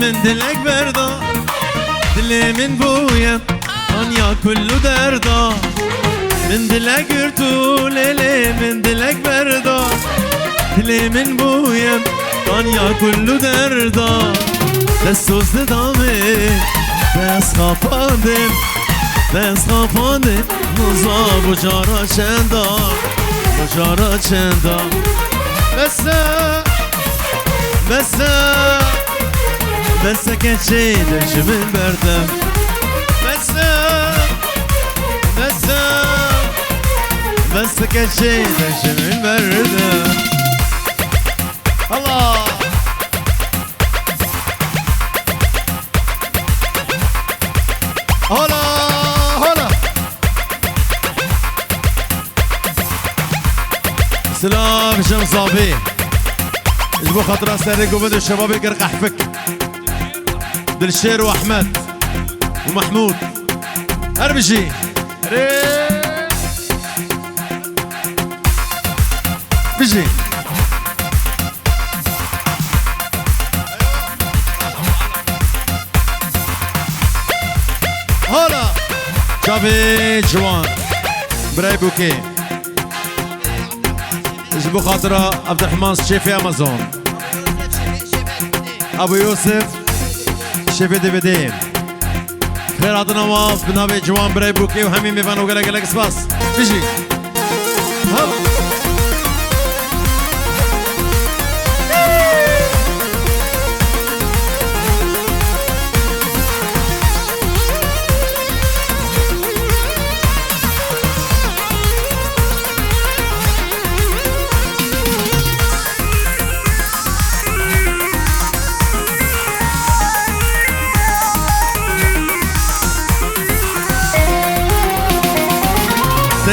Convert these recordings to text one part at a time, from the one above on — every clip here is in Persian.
من دلك بردا دلي من بويا دنيا كله دردا من دلك ارتو ليلي من دلك بردا دلي من بويا دنيا كله دردا دستوز دامي دست خاپاندم دست خاپاندم نوزا بجارا چندا بجارا چندا بسه که چه دشمن بردم بسه که چه دشمن بردم الله هلا هلا سلام شمصابي اجبو خاطر اسرق وبد الشباب يقرق احفك دلشير واحمد ومحمود هربشي بيجي هلا شافي جوان براي بوكي اجبو خاطرة عبد الرحمن شيفي امازون ابو يوسف شيفي دي بدي خير عطنا نواف بنابي جوان براي بوكي وهمين ميفان وقلق قلق سباس بيجي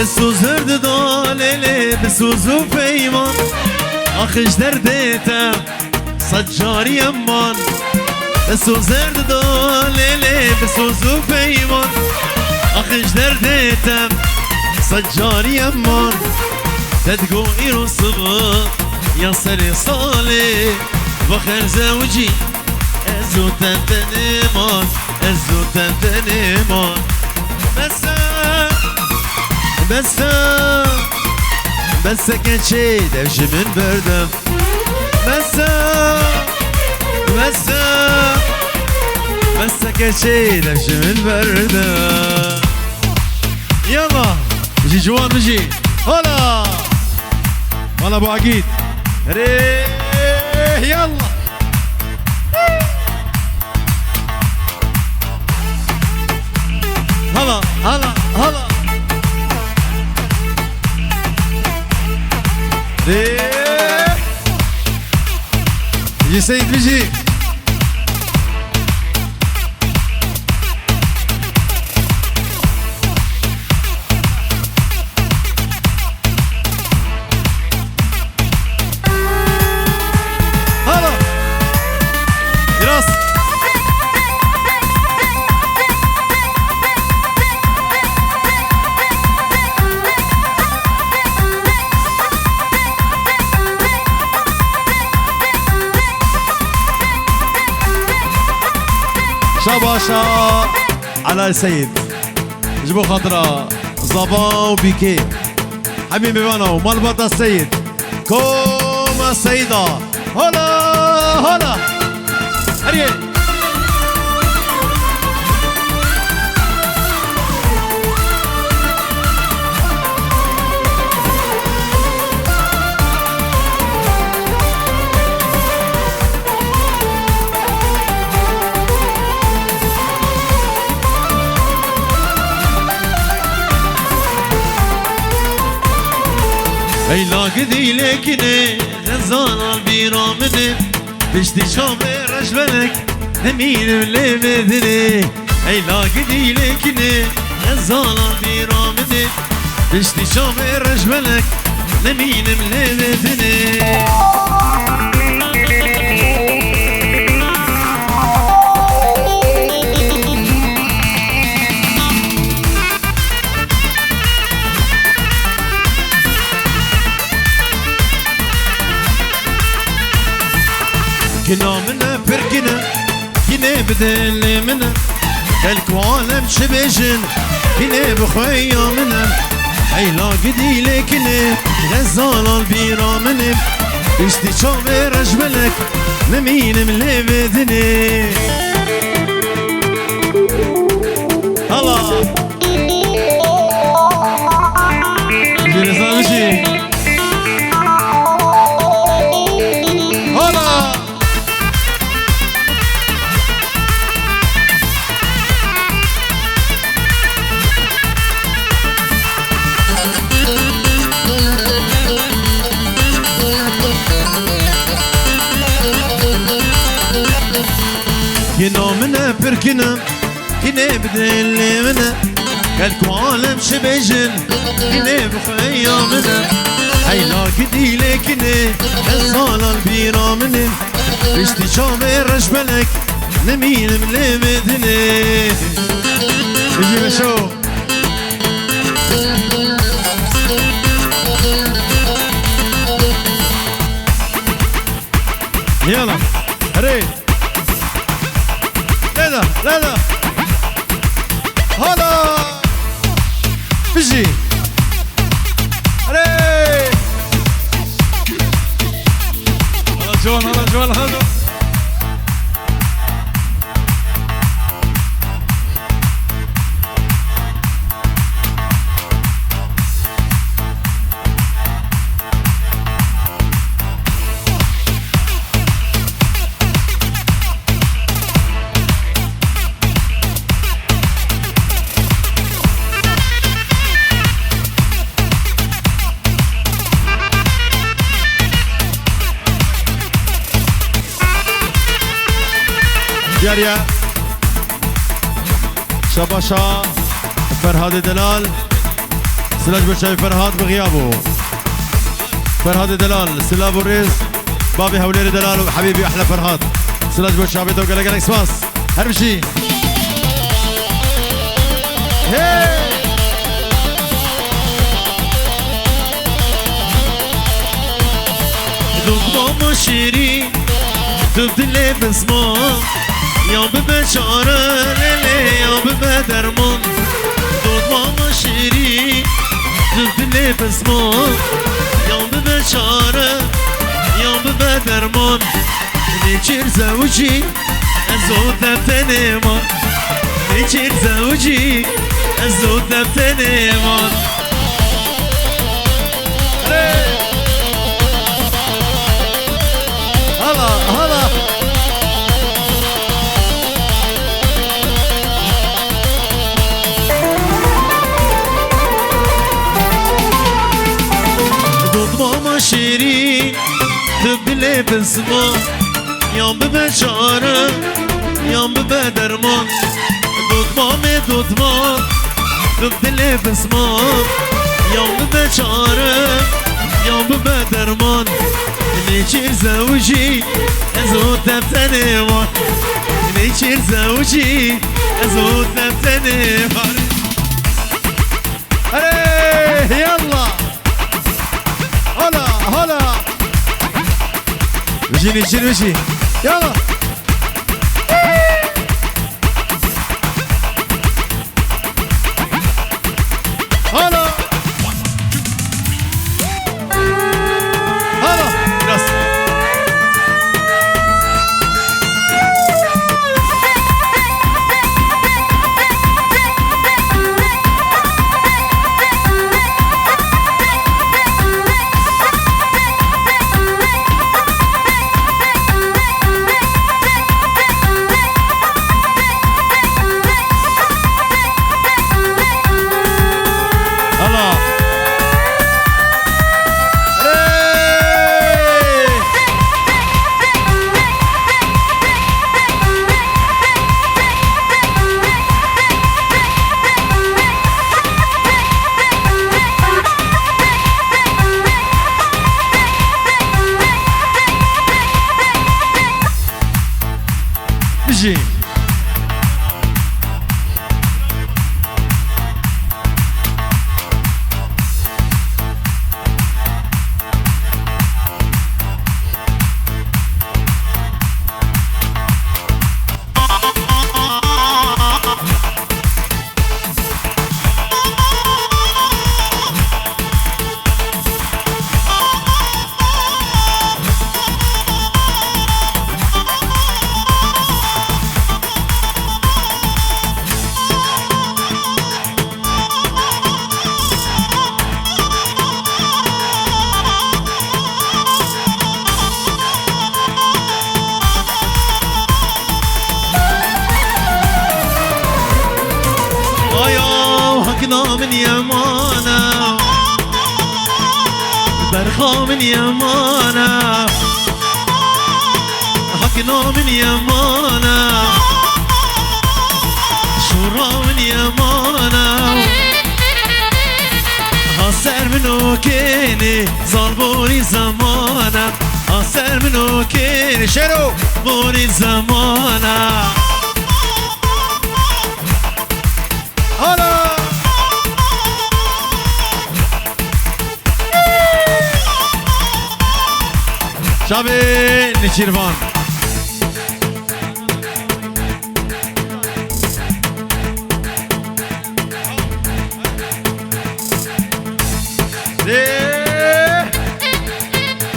بسوز هرد دالله بسوز و پیمان آخش دردیتم سجاری امان بسوز هرد دالله بسوز و پیمان آخش دردیتم سجاری امان تدقو ایرو صبح یا سری صالح بخیر زوجی ازو تنتنمان ازو تنتنمان بس که چه دوش من بردم بس که چه دوش من بردم يلا بجي جوان بجي هلا هلا ابو عقيد ريح يلا هلا هلا هلا يجي سيد بيجي هلا يراس شباشا على السيد جيبوا خاطره صبا وبيكي حبيبي وانا ومال بطا السيد كوما السيدة هلا هلا هريه ای لاگدی لکنه غزانا بیرامنه بشتی شام رجبنک همینم لبدنه ای لاگدی لکنه غزانا بیرامنه بشتی شام رجبنک همینم لبدنه كنا منا فرقنا منه الكوالم شبيجن كني بخويا منه عيلا قدي لكني غزال البيرا منه اشتي شامي رجبلك نمين ملي بدني الله جيري صامشي هلا كنا منا بركنا كنا بدل منا كالكوالم شبيجن كنا بخيا منا هيلا كدي لكني الصالة البيرا مني بشتي شامي رجبلك نمين ملي مدني يجي بشو يلا هري لا هلا بيجي هري هلا جوان دياريا شباشا فرهاد دلال سلاج بشاي فرهاد بغيابه فرهاد دلال سلاب الريس بابي هوليري دلال وحبيبي احلى فرهاد سلاج بشاي بيتو قال لك سباس هرمشي هي دوم شيرين تبدلي بسمو يوم ببشارة ليلي يوم ببدرمون دود ماما شيري تبدلي بسمو يوم ببشارة يوم ببدرمون نيشير زوجي أزود دفتني مان نيشير زوجي أزود دفتني مان هلا دود ماما شيرين تبدلي بسمو يوم ببشارة يوم ببدرمان دود مام تبدلي بسمو يوم ببشارة يوم ببدرمان نيشير زوجي أزود دفتني مان نيشير زوجي أزود دفتني مان هري يلا هلا وجي يلا هلا حكنا من يمانا برخا من يمانا حكنا من يمانا شورا من يمانا هاسر منو كيني ظالبوني زمانا هاسر منو كيني شرو بوني زمانا هلا شابي نشيرفان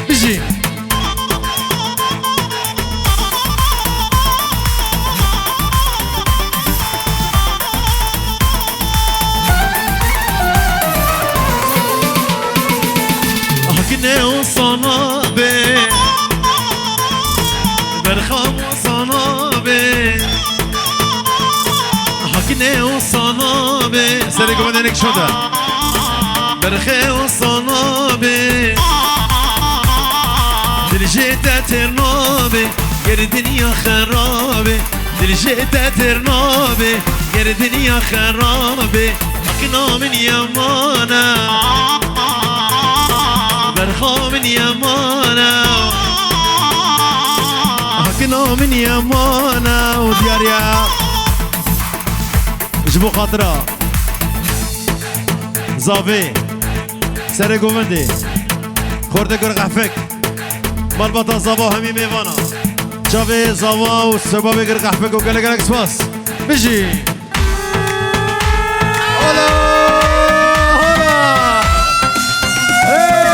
بيجي حكنا وصنابي برخام وصنابي حكنا وصنابي سرقوا مدنك شده برخي وصنابي دلجيتا ترنابي غير دنيا خرابي دلجيتا ترنابي غير دنيا خرابي حكنا من يمانا برخا من يمانا حكنا من يمانا ودياريا جبو خاطرة زافي سر گووندی خورده گر قفک مالباتا زاوا همی میوانا جاوی زاوا و سبابی گر قفک و گله گلک سپاس بجی هلا هلا هی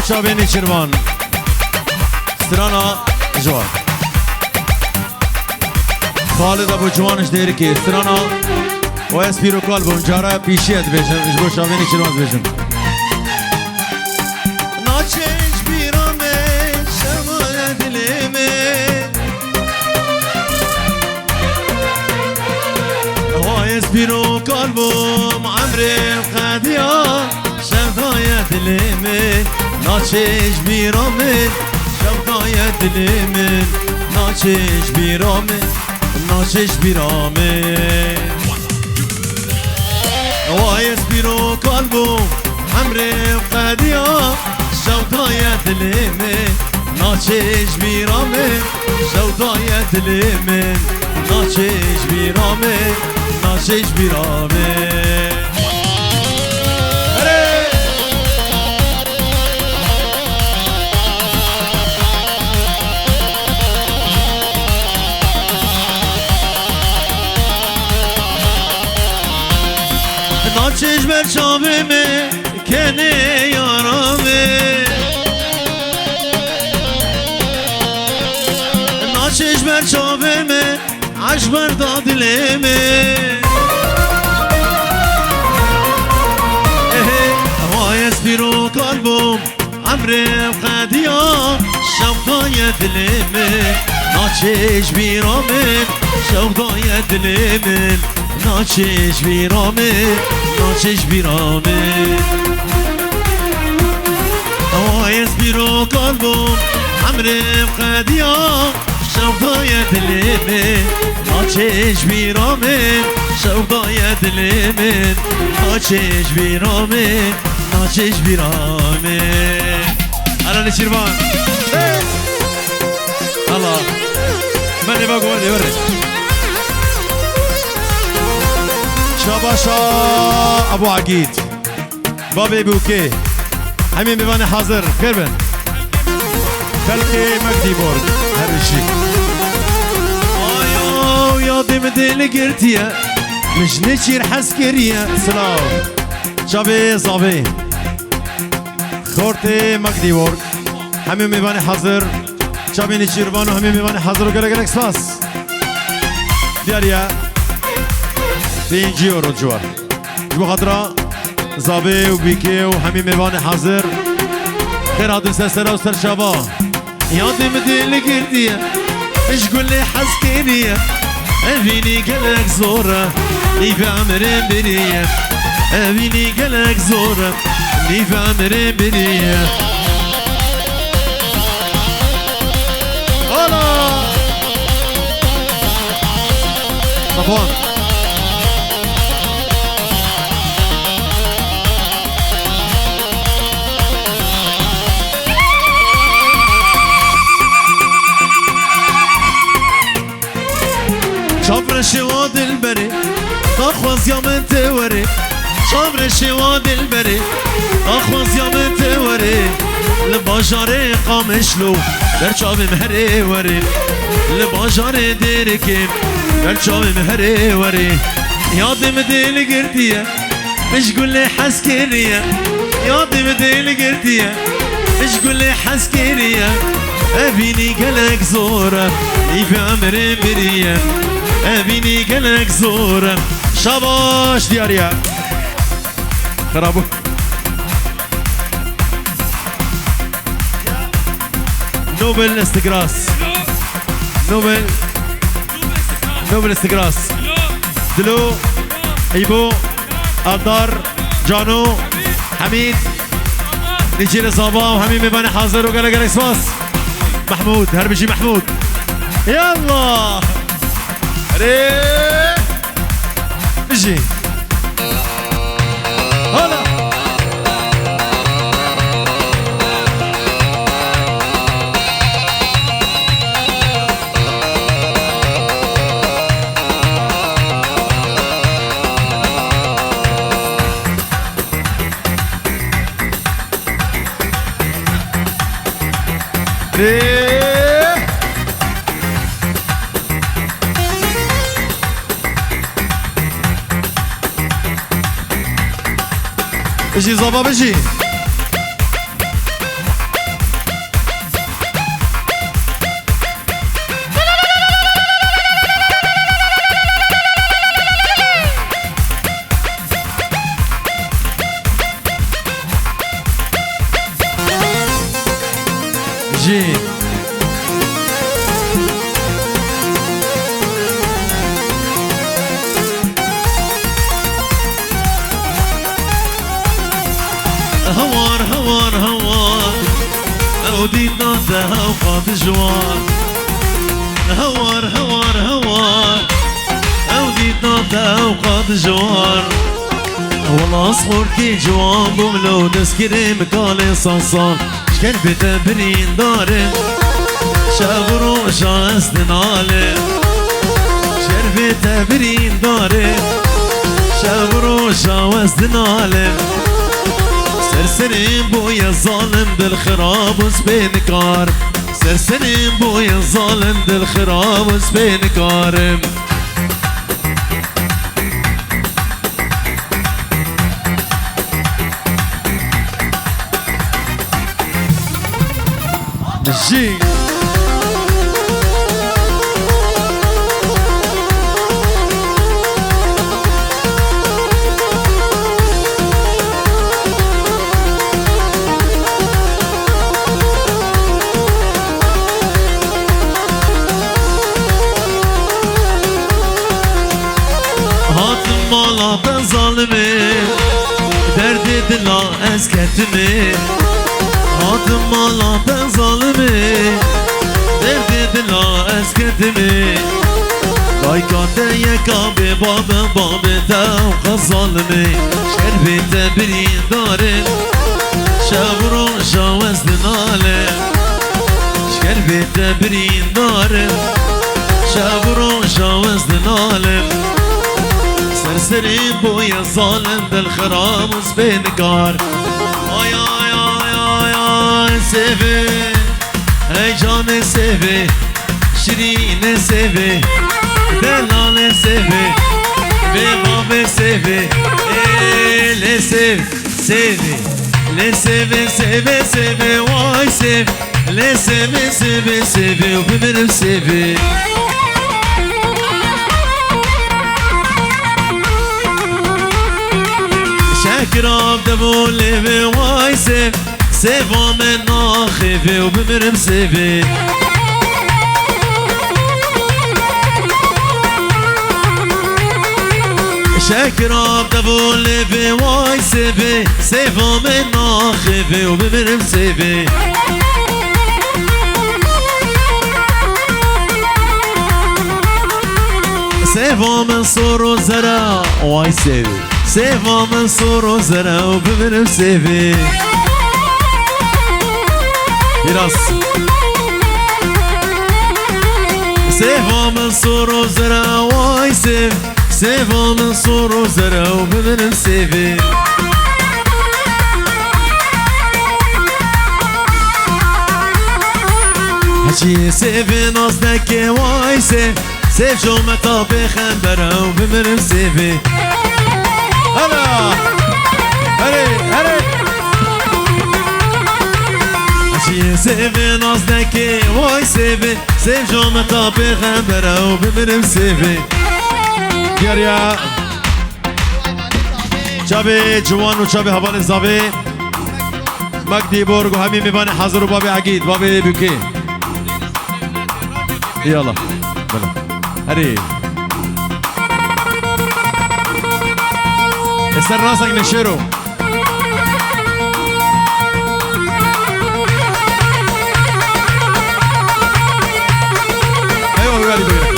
شابيني شرمان سترانا جوار خالد ابو جوانش ديركي سترانا و اسبيرو قلبو جارا بيشيت بيشن جبو شابيني شرمان بيشن ناچش بيرامه شمال دلمه و اسبيرو قلبو عمري خديا شفايا دلمه ناچش بیرامه شبدای دلمه ناچش بیرامه ناچش بیرامه وای اسپیرو قلبو همره قدیا شبدای دلمه ناچش بیرامه شبدای دلمه ناچش بیرامه ناچش بیرامه ناچش بر شامه کنه یارامه ناچش بر شامه عش بر دادلمه هوای اسپیرو قلبم عمرم قدیا شوقای دلمه ناچش بیرامه شوقای دلمه ناچش بیرامه ناچش بیرامه هوای اسپیرو قلبم عمرم قدیا شوقای دلمه آچش بیرامن شوقای دلمن آچش بیرامن آچش بیرامن الان شیروان الله من باقو ورده ورده شاباشا ابو عقيد بابي بوكي همين بباني حاضر خير بن خلقي مجدي بورد هرشي آيو ياضي مدينة قرتيا مش نشير حسكريا سلام شابي صافي خورتي مجدي بورد همين بباني حاضر شابي نشيروان وهمين بباني حاضر وقلق سپاس دياريا بينجي ورجوار جو خاطرة زابي وبيكي وحمي ميوان حاضر خير هادو سلسلة وسر شابا ياضي مدين لقردية مش قول لي حسكينية أبيني قلق زورة لي في عمرين برية أبيني قلق زورة لي في عمرين برية هلا صفوان شابر الشواد البري أخوز يا من توري شابر الشواد البري أخوز يا من توري لباجاري قامشلو برشاب مهري وري لباجاري ديركيم برشاب مهري وري ياضي مدينة قردية مش قول لي حسكرية ياضي مدينة قردية مش قول لي حسكرية أبيني قلق زورة لي في عمري برية أبيني قلق زورة شاباش دياريا خرابو نوبل استقراص نوبل استقراص دلو ايبو أبدار جانو حميد نجيل صابا وحميد مباني حاضر وقلق سباس محمود هربجي محمود يلا ريه بجي هلا ريه بجي زبا بجي جي هوار هوار هوار أودي نادها وقاد جوار هوار هوار هوار أودي نادها وقاد جوار والله أصغر كي جوان بملو تسكري مكالي صنصان شكل بتبرين داري شابرو شاستن علي شكل بتبرين داري شابرو شاستن علي سرسرين بويا الظالم بالخراب وسبين كار سرسرين بويا الظالم بالخراب وسبين كارم نجي مالا ben zalimi derdi dila esketimi adım mala ben zalimi derdi dila esketimi هاي كانت يكا بباب بابتا وخصالني شربت برين دارن شابرو شاوز دنالي شربت برين دارن شابرو شاوز دنالي سرسري بويا ظالم بالخرام وزبينكار آي آي آي آي آي سيفي هاي جان سيفي شيرين سيفي دلال سيفي بباب سيفي لي سيفي سيفي لي سيفي سيفي سيفي واي سيفي لي سيفي سيفي سيفي وبمرم سيفي شاكرا بدبولي بواي سيفي سيفا من ناخفي وبمرم سيفي شاكرا بدبولي بواي سيفي سيفا من ناخفي وبمرم سيفي سيفا من صور وزرا واي سيفي سيفا من صور وزرا وبمرم سيفي يراس سيفا من صور وزرا واي سيفي سيفا من صور وزرا وبمرم سيفي هشي سيفي نصدك واي سيفي سيف جو مطابي خنبرا وبمرم سيفي هلا هري هري هشي سيفي نصدك واي سيفي سيف جو مطابي خنبرا وبمرم سيفي يا شابي جوان وشابي هبان الزابي مجدي بورغ وهمي ميباني حاضر وبابي عقيد بابي بوكي يلا بلا هري استر راسك نشيرو ايوه بيبالي بيبالي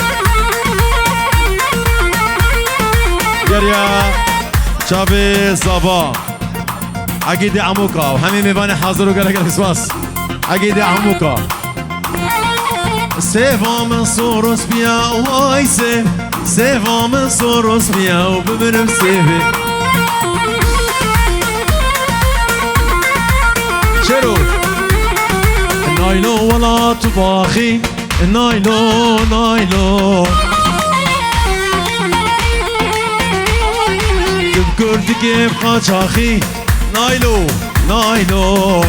يا شابي صبا عقيدة عموكا وهمي ميباني حاضر وقال لك الاسواس عقيدة عموكا سيفا من صورس بيا واي سيف سيفا من صورس بيا وبمرم سيفي شيرو نايلو ولا تباخي نايلو نايلو تذكرتك يبقى شاخي نايلو نايلو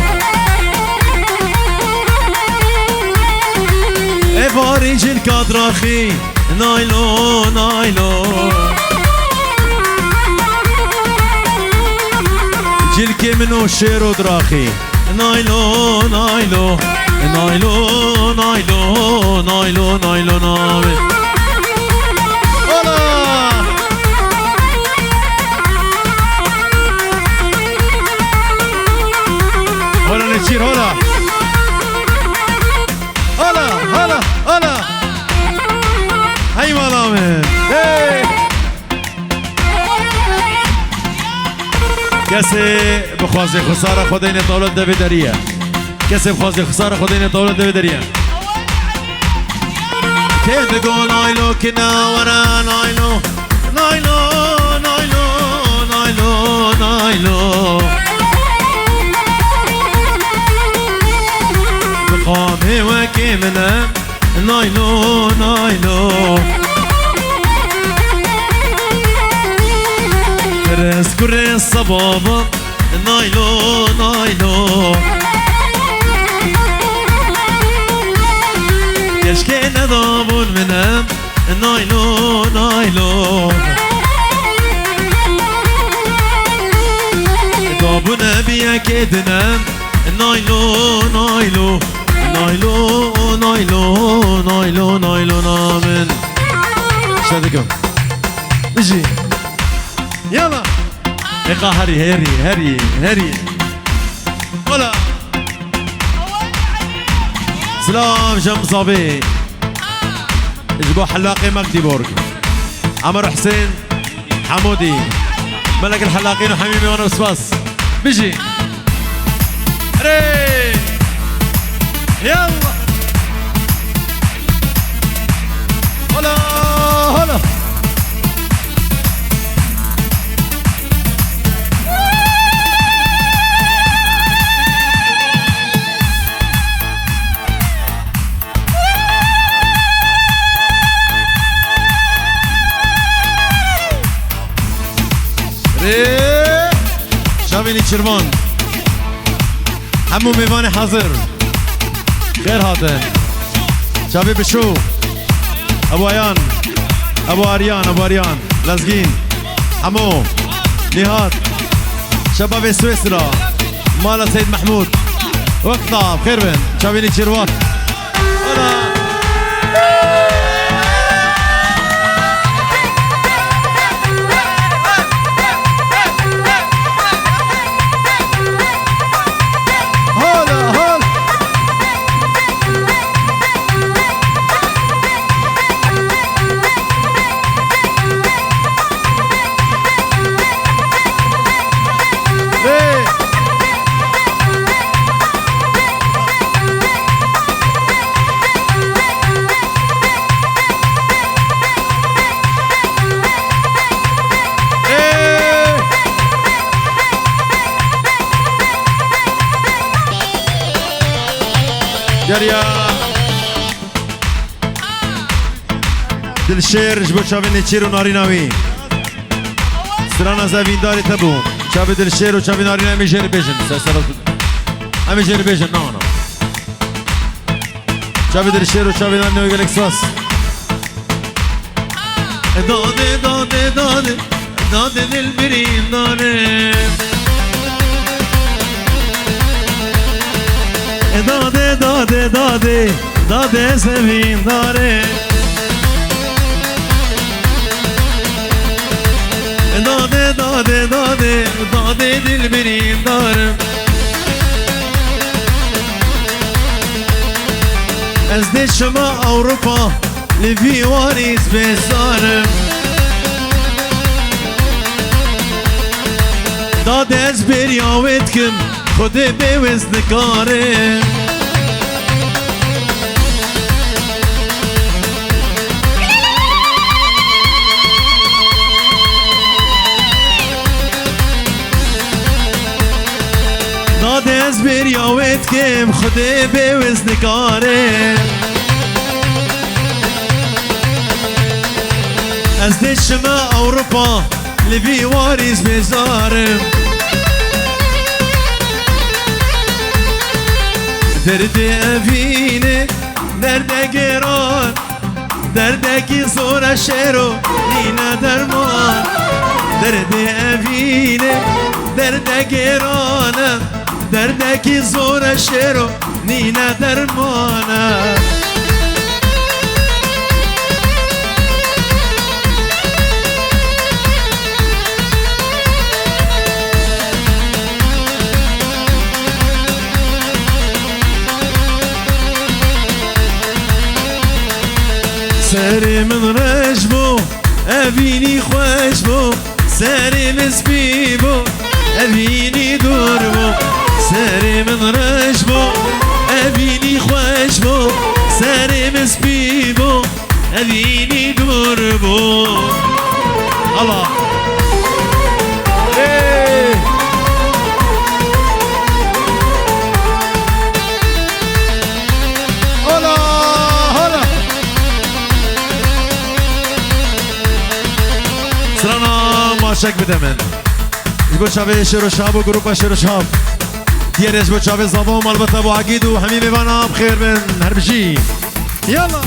افارج الكادراخي نايلو نايلو جلكي منو شيرو دراخي نايلو نايلو نايلو نايلو نايلو نايلو نايلو هلا نشير هلا هلا هلا هلا هاي ملامن کسی بخوازی خساره خودین طاولت دوی دریه کسی بخوازی خساره خودین طاولت دوی دریه که دگو نایلو کنا ورا نایلو نایلو نایلو نایلو نایلو بقامي وكي منام نايلو نايلو كرس كرس صبابا نايلو نايلو كشكي ندابون منام نايلو نايلو دابون بيك دنام نايلو نايلو نايلو نايلو نايلو نايلو نامن شادكم نجي يلا اقا هري هري هري هري ولا سلام جم صبي جبو حلاقي مجديبورغ عمر حسين حمودي ملك الحلاقين وحميمي وانا وسباس بيجي ري يلا هلا هلا شابيني شرمان حمو ميواني حاضر خير هاتن شابي بشو ابو عيان ابو اريان لازقين حمو نهاد شباب سويسرا مالا سيد محمود وقطع بخير بن شابيني شروات داريا دلشير جبو شابيني تشيرو ناريناوي سرانا زافين داري تبو شابي دلشير وشابي ناريناوي امي جيري بيجن امي جيري بيجن نو شابي دلشير وشابي ناريناوي قالك سواس دادي دادي دادي دادي دلبرين داري داده داده داده داده زمین داره داده داده داده داده دل برین دارم از ده شما اوروپا لبی واریز بزارم داده از بریاوت کم خود به وزن کاره داده از بریاوت کم خود به وزن کاره از دشما اوروپا لبی واریز بزارم درد افینه درد گران دردکی زور شروع نینا درمان درد افینه درد گرانم دردکی زور شروع نینا درمانم سری من رش بو ابینی خوش بو سری مسبی بو ابینی دور بو سری من رش بو ابینی خوش بو سری مسبی بو ابینی دور بو الله شک بده من جبو شابه شروع شاب و گروپ شروع شاب دیگه جبو شابه زبان البته با عقید و همین میوانم خیر بن هر بشی یلا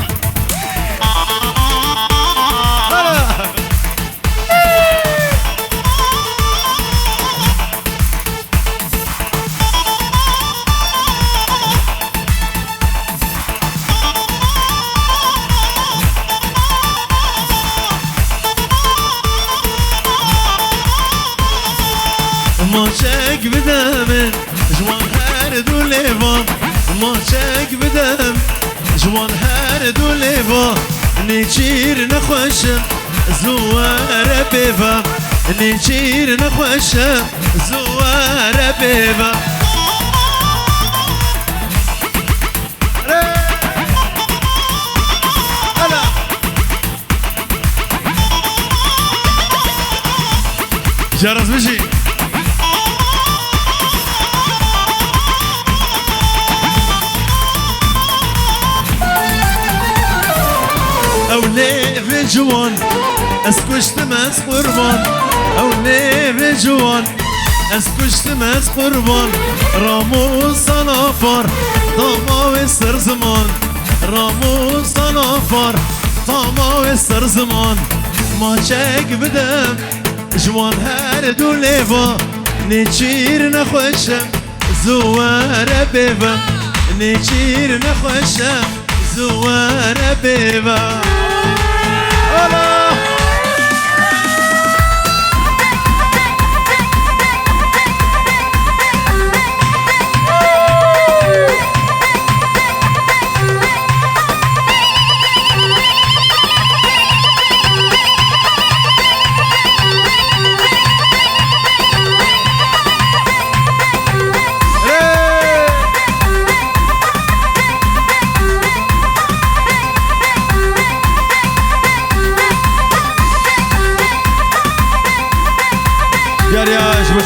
ماشک بدم جوان هر دو لیوان ماشک بدم جوان هر دو لیوان نيشير نخوشم زوار بيبا نيشير نخوشم زوار بيبا جرس بشي أولي في جوان اسكوش تماس قربان أولي في جوان اسكوش تماس قربان رامو صنافر طماوي سر زمان رامو صنافر طماوي سر زمان ما شاك بدم جوان هرد و لیوا نیچیر نخوشم زوار بیوا نیچیر نخوشم زوار بیوا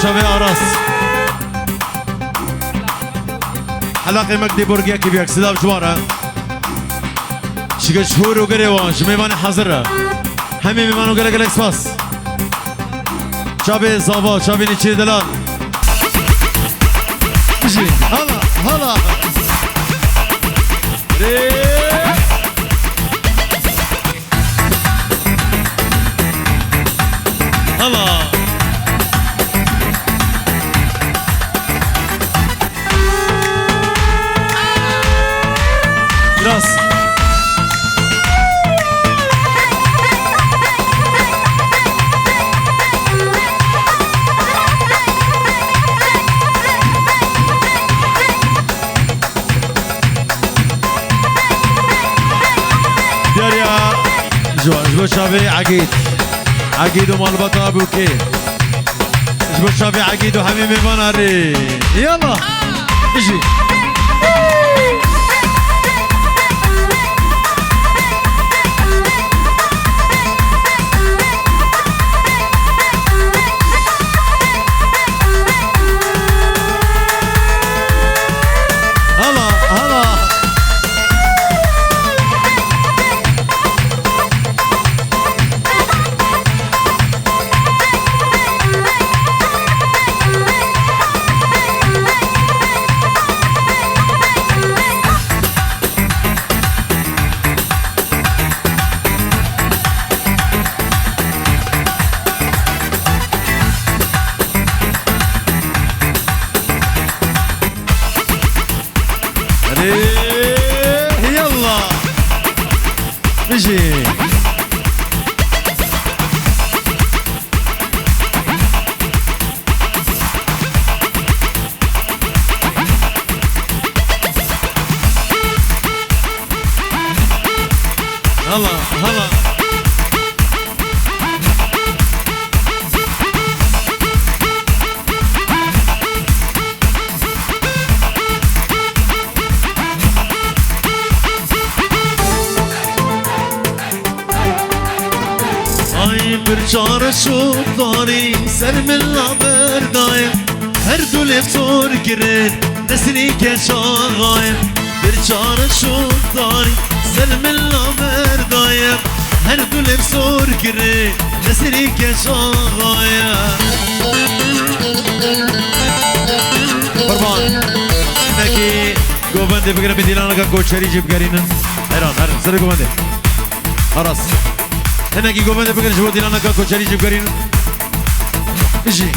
شباب أراس حلاقي مجدي بورجيا كبير سلام جوارا شكل شهور وقريوان شميمان حاضرة همي ميمان وقريق الإكسباس شابي صابا شابي نيشير دلال بجي هلا هلا هلا راس داريا جبو شافي عقيد ومالبطة بوكي جبو شافي عقيد وحميمي بناري يلا اجي يلا نجي هلا هلا برچار شو داری سر من لابر دایم هر دو لفتور گرد نسری که شاغایم برچار شو داری سر من لابر دایم هر دو لفتور گرد نسری که شاغایم قربان نکی گوبنده بگرم دیلانه که کوچری جیب گرینن هران سر گوبنده خلاص هناك يقوم هذا بقى جوا ديالنا كاكو تشاري جيب قرين اجي